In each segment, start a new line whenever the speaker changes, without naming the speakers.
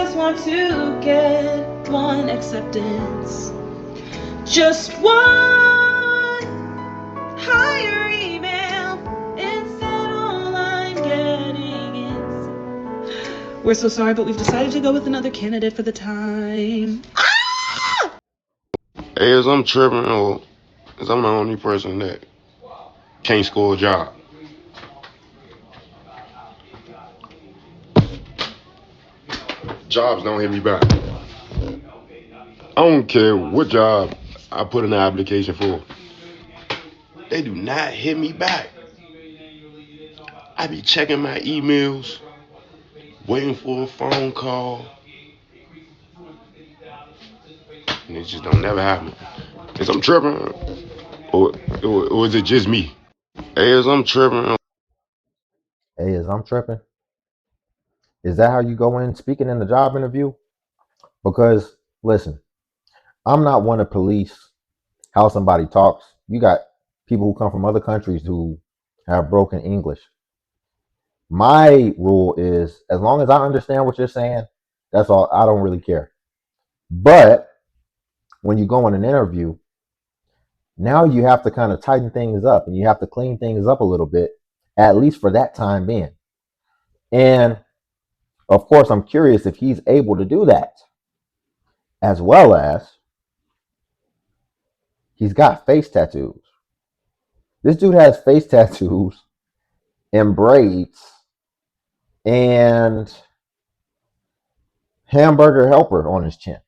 just want to get one acceptance. Just one higher email. Instead, all I'm getting is, we're so sorry, but we've decided to go with another candidate for the time.
Hey, is I'm tripping or is I'm the only person that can't score a job? Jobs don't hit me back. I don't care what job I put in the application for. They do not hit me back. I be checking my emails, waiting for a phone call, and it just don't never happen. Is I'm tripping or is it just me? Hey, is I'm tripping?
Hey, is I'm tripping? Is that how you go in speaking in the job interview? Because listen, I'm not one to police how somebody talks. You got people who come from other countries who have broken English. My rule is as long as I understand what you're saying, that's all. I don't really care. But when you go in an interview, now you have to kind of tighten things up and you have to clean things up a little bit, at least for that time being. And of course, I'm curious if he's able to do that, as well as he's got face tattoos. This dude has face tattoos and braids and hamburger helper on his chin.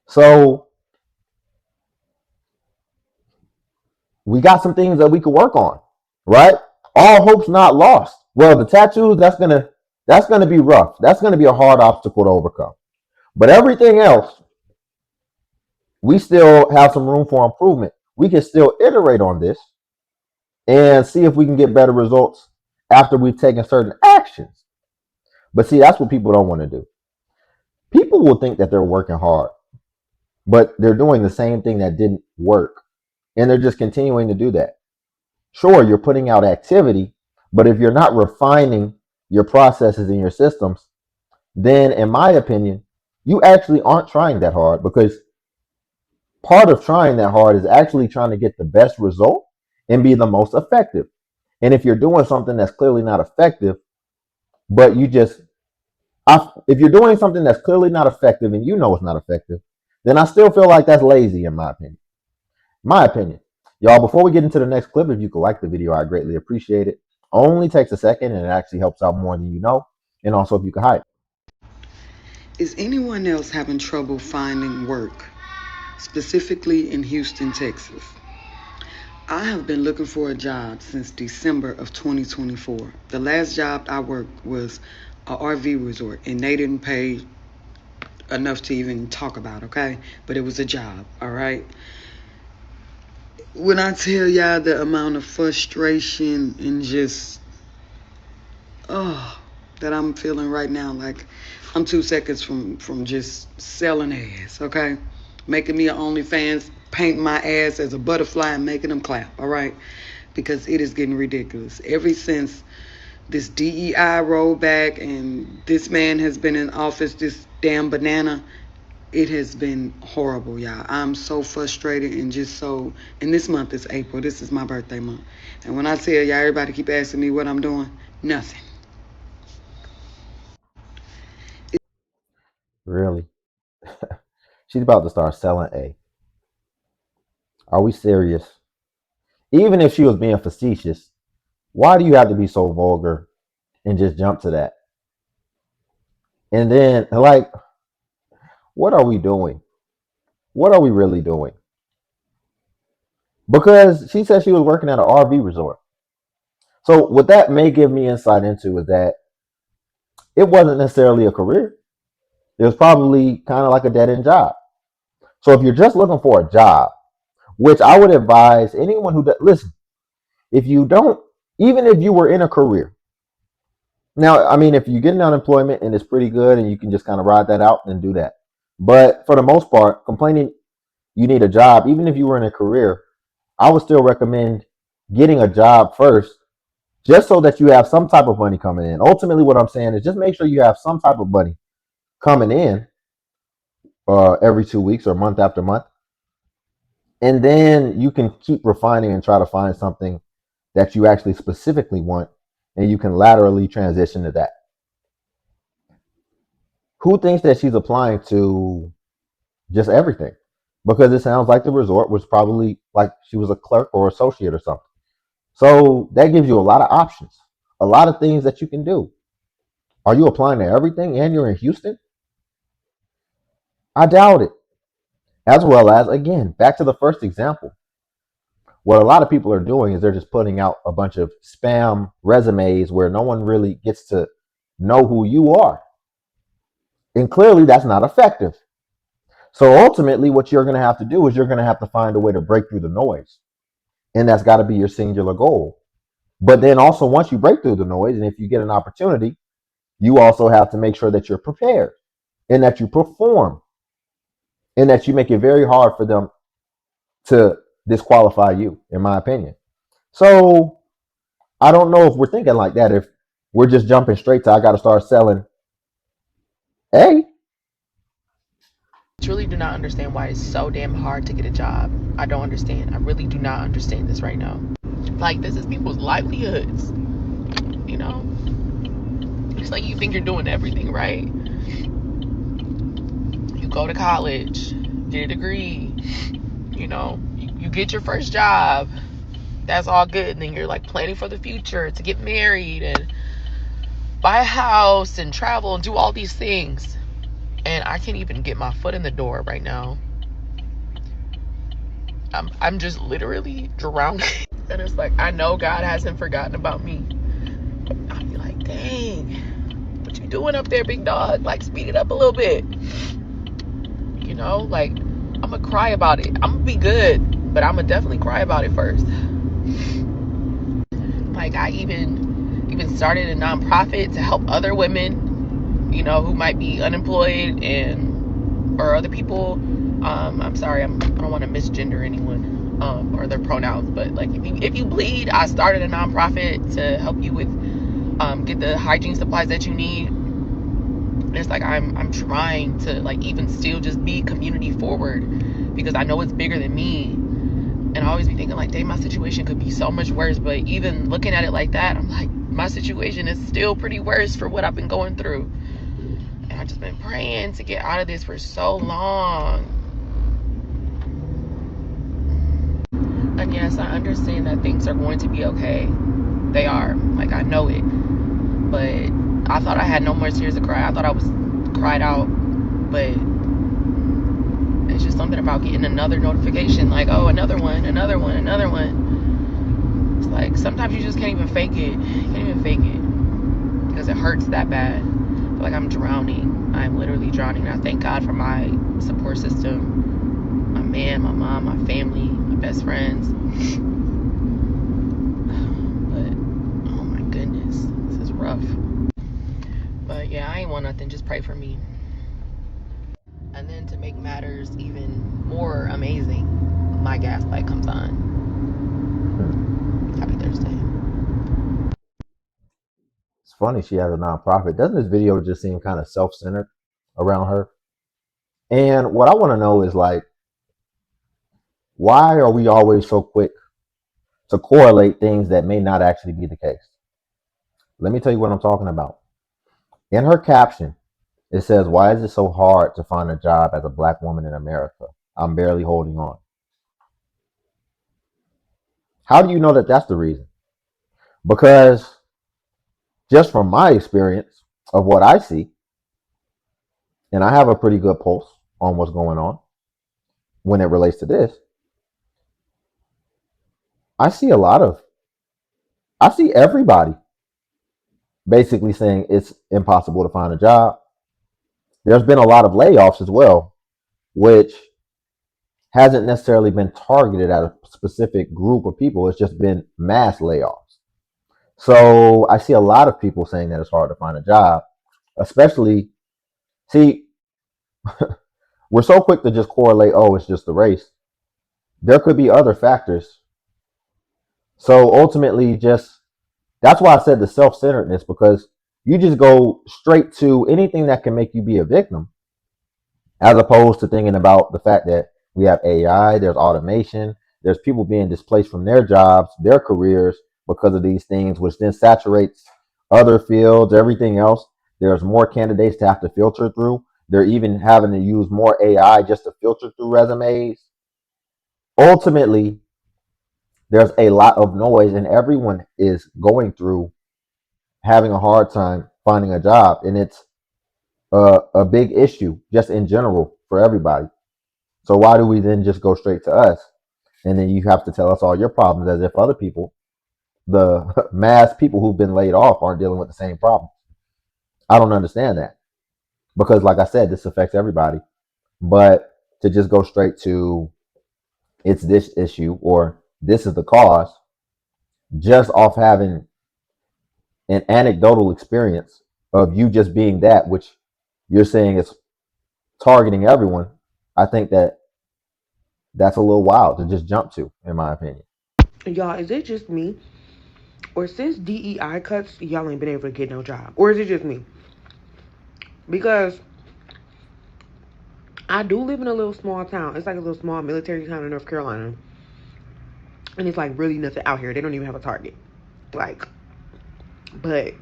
So we got some things that we could work on, right? All hope's not lost. Well, the tattoos, that's gonna be rough. That's gonna be a hard obstacle to overcome. But everything else, we still have some room for improvement. We can still iterate on this and see if we can get better results after we've taken certain actions. But see, that's what people don't want to do. People will think that they're working hard, but they're doing the same thing that didn't work. And they're just continuing to do that. Sure, you're putting out activity, but if you're not refining your processes and your systems, then in my opinion, you actually aren't trying that hard, because part of trying that hard is actually trying to get the best result and be the most effective. And if you're doing something that's clearly not effective, but if you're doing something that's clearly not effective and you know it's not effective, then I still feel like that's lazy in my opinion. My opinion. Y'all, before we get into the next clip, if you could like the video, I greatly appreciate it. Only takes a second and it actually helps out more than you know. And also if you could hype.
Is anyone else having trouble finding work, specifically in Houston, Texas? I have been looking for a job since December of 2024. The last job I worked was a RV resort, and they didn't pay enough to even talk about, okay? But it was a job, all right? When I tell y'all the amount of frustration and just, oh, that I'm feeling right now, like I'm 2 seconds from just selling ass, okay? Making me an OnlyFans, painting my ass as a butterfly and making them clap, all right? Because it is getting ridiculous. Ever since this DEI rollback and this man has been in office, this damn banana, it has been horrible, y'all. I'm so frustrated and just so. And this month is April. This is my birthday month. And when I tell y'all, everybody keep asking me what I'm doing, nothing.
Really? She's about to start selling A. Are we serious? Even if she was being facetious, why do you have to be so vulgar and just jump to that? And then, like, what are we doing? What are we really doing? Because she said she was working at an RV resort. So what that may give me insight into is that it wasn't necessarily a career. It was probably kind of like a dead end job. So if you're just looking for a job, which I would advise anyone who does, listen, if you don't, even if you were in a career, now, I mean, if you're getting unemployment and it's pretty good and you can just kind of ride that out, then do that. But for the most part, complaining you need a job, even if you were in a career, I would still recommend getting a job first, just so that you have some type of money coming in. Ultimately, what I'm saying is just make sure you have some type of money coming in every 2 weeks or month after month. And then you can keep refining and try to find something that you actually specifically want, and you can laterally transition to that. Who thinks that she's applying to just everything? Because it sounds like the resort was probably like she was a clerk or associate or something. So that gives you a lot of options, a lot of things that you can do. Are you applying to everything and you're in Houston? I doubt it. As well as, again, back to the first example, what a lot of people are doing is they're just putting out a bunch of spam resumes where no one really gets to know who you are. And clearly that's not effective. So ultimately, what you're going to have to do is you're going to have to find a way to break through the noise. And that's got to be your singular goal. But then also, once you break through the noise, and if you get an opportunity, you also have to make sure that you're prepared and that you perform and that you make it very hard for them to disqualify you, in my opinion. So I don't know if we're thinking like that, if we're just jumping straight to I got to start selling. Hey,
Truly do not understand why it's so damn hard to get a job. I don't understand. I really do not understand this right now. Like, this is people's livelihoods. You know? It's like you think you're doing everything right. You go to college, get a degree, you get your first job. That's all good. And then you're like planning for the future to get married and buy a house and travel and do all these things. And I can't even get my foot in the door right now. I'm just literally drowning. And it's like, I know God hasn't forgotten about me. But I'll be like, dang, what you doing up there, big dog? Like, speed it up a little bit. Like, I'm gonna cry about it. I'm gonna be good, but I'm gonna definitely cry about it first. Like, I even started a nonprofit to help other women, who might be unemployed or other people. I'm sorry, I don't want to misgender anyone or their pronouns, but like if you bleed, I started a nonprofit to help you with get the hygiene supplies that you need. And it's like I'm trying to like even still just be community forward because I know it's bigger than me. And I always be thinking like, dang, my situation could be so much worse. But even looking at it like that, I'm like, my situation is still pretty worse for what I've been going through. And I've just been praying to get out of this for so long. And yes, I understand that things are going to be okay. They are. Like, I know it. But I thought I had no more tears to cry. I thought I was cried out. But it's just something about getting another notification. Like, oh, another one. It's like, sometimes you just can't even fake it. You can't even fake it. Because it hurts that bad. I feel like I'm drowning. I'm literally drowning. And I thank God for my support system. My man, my mom, my family, my best friends. But, oh my goodness. This is rough. But yeah, I ain't want nothing. Just pray for me. And then to make matters even more amazing, my gaslight comes on. Happy Thursday.
it's funny she has a nonprofit. Doesn't this video just seem kind of self-centered around her? And what I want to know is like, why are we always so quick to correlate things that may not actually be the case? Let me tell you what I'm talking about. In her caption, it says, why is it so hard to find a job as a black woman in America? I'm barely holding on. How do you know that that's the reason? Because just from my experience of what I see, and I have a pretty good pulse on what's going on when it relates to this, I see everybody basically saying it's impossible to find a job. There's been a lot of layoffs as well, which hasn't necessarily been targeted at a specific group of people. It's just been mass layoffs. So I see a lot of people saying that it's hard to find a job, especially, see, we're so quick to just correlate, oh, it's just the race. There could be other factors. So ultimately, just that's why I said the self-centeredness, because You just go straight to anything that can make you be a victim, as opposed to thinking about the fact that we have AI, there's automation, there's people being displaced from their jobs, their careers because of these things, which then saturates other fields, everything else. There's more candidates to have to filter through. They're even having to use more AI just to filter through resumes. Ultimately, there's a lot of noise, and everyone is going through having a hard time finding a job. And it's a big issue just in general for everybody. So why do we then just go straight to us? And then you have to tell us all your problems as if other people, the mass people who've been laid off, aren't dealing with the same problem. I don't understand that because, like I said, this affects everybody. But to just go straight to it's this issue or this is the cause, just off having an anecdotal experience of you just being that, which you're saying is targeting everyone, I think that that's a little wild to just jump to, in my opinion.
Y'all, is it just me? Or since DEI cuts, y'all ain't been able to get no job? Or is it just me? Because I do live in a little small town. It's like a little small military town in North Carolina. And it's like really nothing out here. They don't even have a Target. Like, but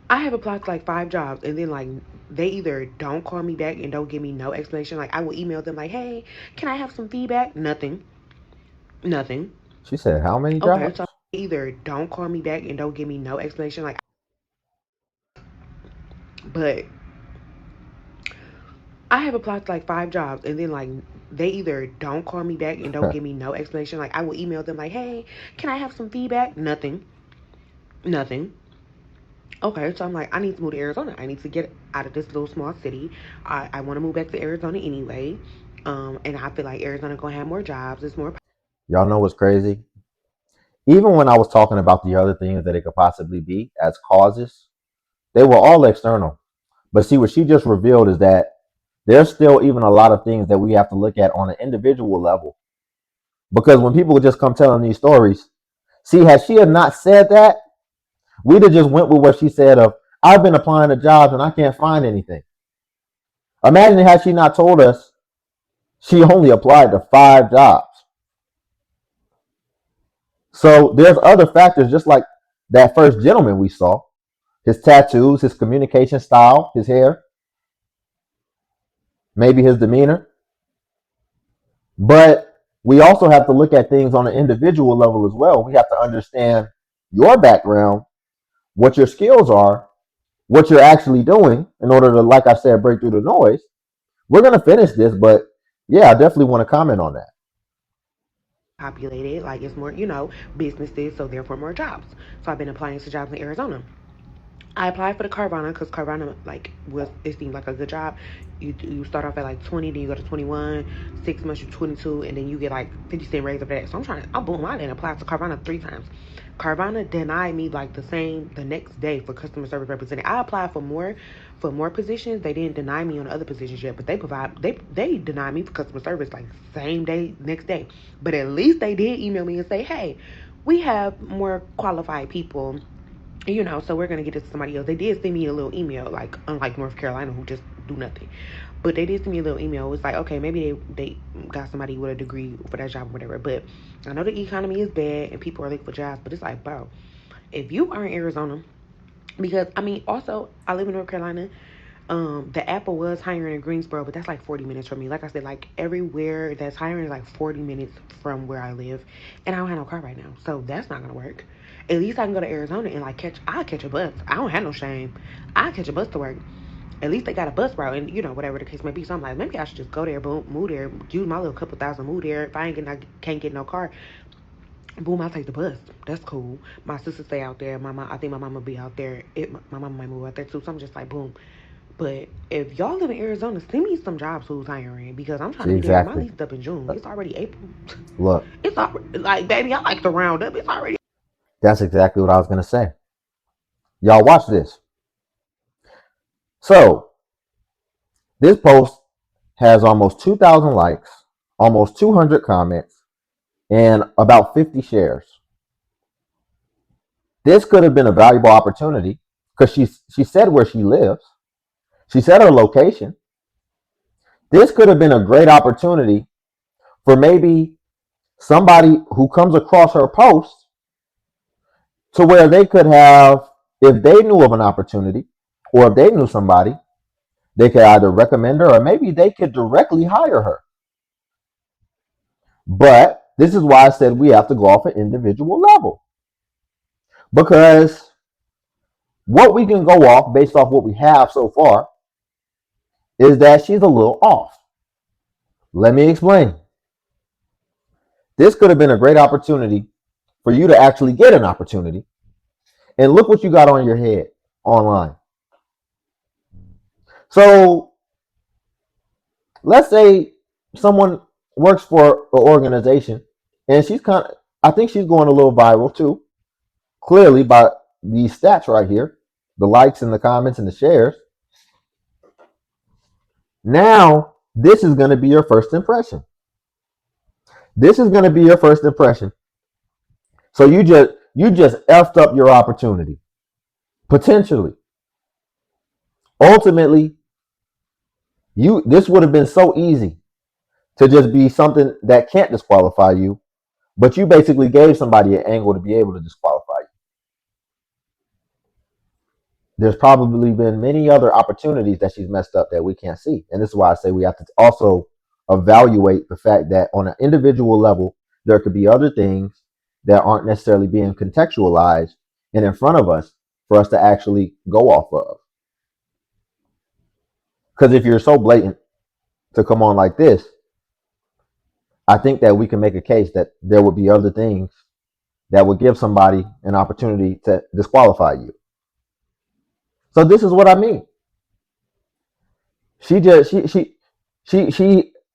I have applied to like 5 jobs and then like they either don't call me back and don't give me no explanation. Like I will email them like, hey, can I have some feedback? Nothing. Nothing.
She said, how many
Okay, so
jobs?
either don't call me back and don't give me no explanation. Like, but I have applied to like 5 jobs and then like they either don't call me back and don't give me no explanation. Like I will email them like, hey, can I have some feedback? Nothing. Nothing. Okay, so I'm like, I need to move to Arizona. I need to get out of this little small city. I want to move back to Arizona anyway. And I feel like Arizona gonna have more jobs. It's more.
Y'all know what's crazy? Even when I was talking about the other things that it could possibly be as causes, they were all external. But see, what she just revealed is that there's still even a lot of things that we have to look at on an individual level. Because when people just come telling these stories, see, had she had not said that, we'd have just went with what she said of, I've been applying to jobs and I can't find anything. Imagine had she not told us she only applied to 5 jobs. So there's other factors, just like that first gentleman we saw, his tattoos, his communication style, his hair, maybe his demeanor. But we also have to look at things on an individual level as well. We have to understand your background, what your skills are, what you're actually doing in order to, like I said, break through the noise. We're going to finish this, but yeah, I definitely want to comment on that.
Populated, like it's more, businesses, so therefore more jobs. So I've been applying to jobs in Arizona. I applied for the Carvana because Carvana it seemed like a good job. You start off at like 20, then you go to 21, 6 months you 22, and then you get like 50 cent raise over that. So I didn't apply to Carvana 3 times. Carvana denied me like the next day for customer service representative. I applied for more positions. They didn't deny me on the other positions yet, but they denied me for customer service like same day, next day. But at least they did email me and say, hey, we have more qualified people, so we're gonna get this to somebody else. They did send me a little email, like unlike North Carolina who just do nothing. But they did send me a little email. It was like, okay, maybe they got somebody with a degree for that job or whatever. But I know the economy is bad and people are looking for jobs, but it's like, bro, if you are in Arizona, because I mean, also I live in North Carolina. The Apple was hiring in Greensboro, but that's like 40 minutes from me. Like I said, like everywhere that's hiring is like 40 minutes from where I live, and I don't have no car right now, so that's not gonna work. At least I can go to Arizona and like I'll catch a bus. I don't have no shame. I catch a bus to work. At least they got a bus route, and whatever the case may be. So I'm like, maybe I should just go there, boom, move there, use my little couple thousand, move there. If can't get no car, boom, I'll take the bus. That's cool. My sister stay out there. I think my mama be out there. My mama might move out there too. So I'm just like, boom. But if y'all live in Arizona, send me some jobs who's hiring because I'm trying
See,
to be there. My
exactly.
lease up in June. It's already April.
Look,
It's already, like, baby, I like to round up. It's already.
that's exactly what I was going to say. Y'all watch this. So this post has almost 2,000 likes, almost 200 comments, and about 50 shares. This could have been a valuable opportunity because she said where she lives. She said her location. This could have been a great opportunity for maybe somebody who comes across her post to where they could have, if they knew of an opportunity or if they knew somebody, they could either recommend her or maybe they could directly hire her. But this is why I said we have to go off an individual level. Because what we can go off based off what we have so far is that she's a little off. Let me explain. This could have been a great opportunity for you to actually get an opportunity. And look what you got on your head online. So let's say someone works for an organization and I think she's going a little viral too, clearly by these stats right here, the likes and the comments and the shares. Now, this is going to be your first impression. This is going to be your first impression. So you just effed up your opportunity. Potentially. Ultimately, this would have been so easy to just be something that can't disqualify you, but you basically gave somebody an angle to be able to disqualify you. There's probably been many other opportunities that she's messed up that we can't see. And this is why I say we have to also evaluate the fact that on an individual level, there could be other things that aren't necessarily being contextualized and in front of us for us to actually go off of. Because if you're so blatant to come on like this, I think that we can make a case that there would be other things that would give somebody an opportunity to disqualify you. So this is what I mean. She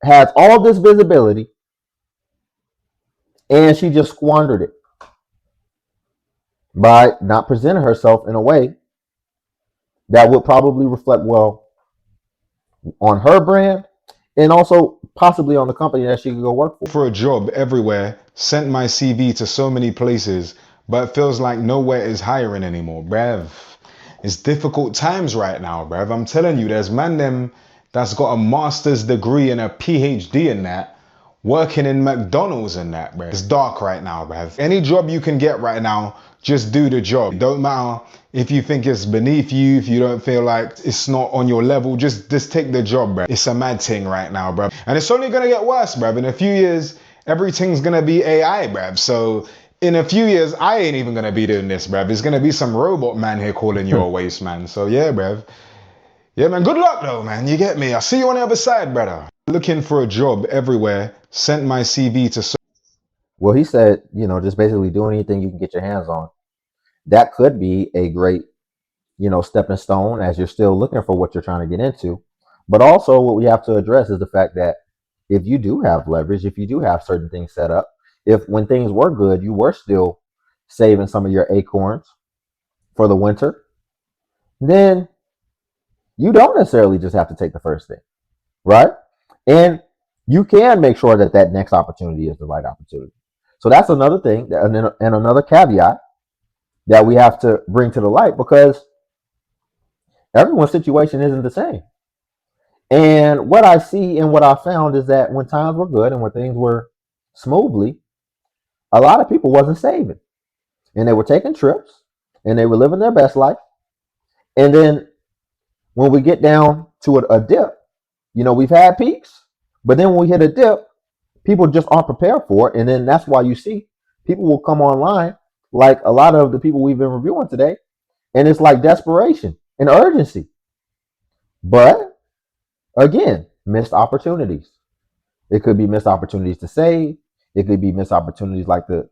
has all this visibility and she just squandered it by not presenting herself in a way that would probably reflect well on her brand and also possibly on the company that she could go work
for a job everywhere, sent my CV to so many places, but it feels like nowhere is hiring anymore, bruv. It's difficult times right now, bruv. I'm telling you, there's man them that's got a master's degree and a PhD in that, working in McDonald's and that, bruv. It's dark right now, bruv. Any job you can get right now, just do the job. Don't matter if you think it's beneath you, if you don't feel like it's not on your level, just take the job, bruv. It's a mad thing right now, bruv. And it's only gonna get worse, bruv. In a few years, everything's gonna be AI, bruv. So in a few years, I ain't even gonna be doing this, bruv. It's gonna be some robot man here calling you a waste man. So yeah, bruv. Yeah, man, good luck though, man. You get me? I'll see you on the other side, brother. Looking for a job everywhere, sent my CV to...
Well, he said, just basically do anything you can get your hands on. That could be a great, stepping stone as you're still looking for what you're trying to get into. But also what we have to address is the fact that if you do have leverage, if you do have certain things set up, if when things were good, you were still saving some of your acorns for the winter, then you don't necessarily just have to take the first thing, right? And you can make sure that that next opportunity is the right opportunity. So that's another thing and another caveat that we have to bring to the light because everyone's situation isn't the same. And what I see and what I found is that when times were good and when things were smoothly, a lot of people wasn't saving. And they were taking trips and they were living their best life. And then when we get down to a dip, we've had peaks, but then when we hit a dip, people just aren't prepared for it. And then that's why you see people will come online, like a lot of the people we've been reviewing today, and it's like desperation and urgency. But again, missed opportunities. It could be missed opportunities to save. It could be missed opportunities like the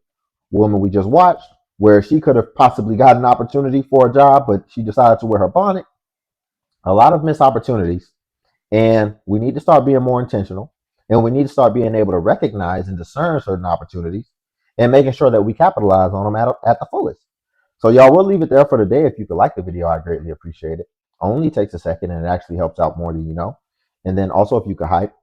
woman we just watched, where she could have possibly got an opportunity for a job, but she decided to wear her bonnet. A lot of missed opportunities. And we need to start being more intentional. And we need to start being able to recognize and discern certain opportunities and making sure that we capitalize on them at the fullest. So y'all, we'll leave it there for today. If you could like the video, I greatly appreciate it. Only takes a second and it actually helps out more than you know. And then also if you could hype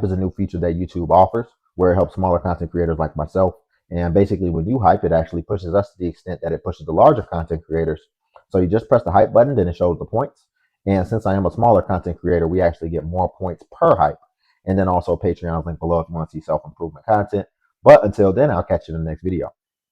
is a new feature that YouTube offers where it helps smaller content creators like myself And basically, when you hype, it actually pushes us to the extent that it pushes the larger content creators. So you just press the hype button, then it shows the points. And since I am a smaller content creator, we actually get more points per hype. And then also Patreon's link below if you want to see self-improvement content. But until then, I'll catch you in the next video.